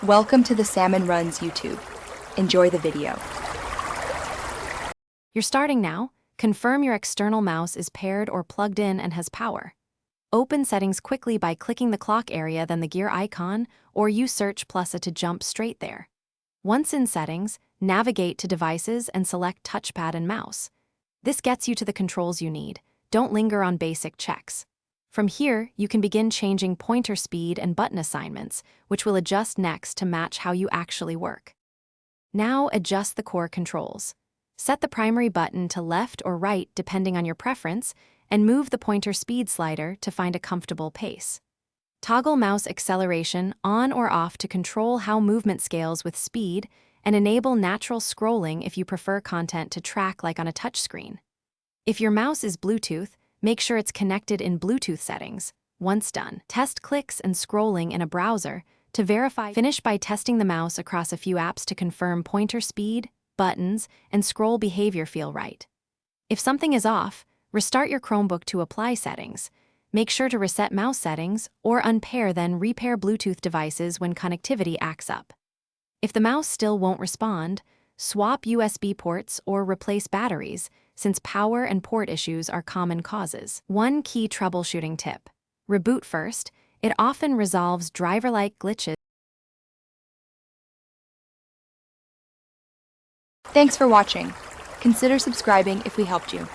Welcome to the Salmon Runs YouTube. Enjoy the video. You're starting now. Confirm your external mouse is paired or plugged in and has power. Open settings quickly by clicking the clock area, then the gear icon, or use Search + to jump straight there. Once in settings, navigate to devices and select touchpad and mouse. This gets you to the controls you need. Don't linger on basic checks. From here, you can begin changing pointer speed and button assignments, which will adjust next to match how you actually work. Now adjust the core controls. Set the primary button to left or right depending on your preference, and move the pointer speed slider to find a comfortable pace. Toggle mouse acceleration on or off to control how movement scales with speed, and enable natural scrolling if you prefer content to track like on a touchscreen. If your mouse is Bluetooth, make sure it's connected in Bluetooth settings. Once done, test clicks and scrolling in a browser to verify. Finish by testing the mouse across a few apps to confirm pointer speed, buttons, and scroll behavior feel right. If something is off, restart your Chromebook to apply settings. Make sure to reset mouse settings or unpair, then repair Bluetooth devices when connectivity acts up. If the mouse still won't respond, swap USB ports or replace batteries, since power and port issues are common causes. One key troubleshooting tip: reboot first. It often resolves driver-like glitches. Thanks for watching. Consider subscribing if we helped you.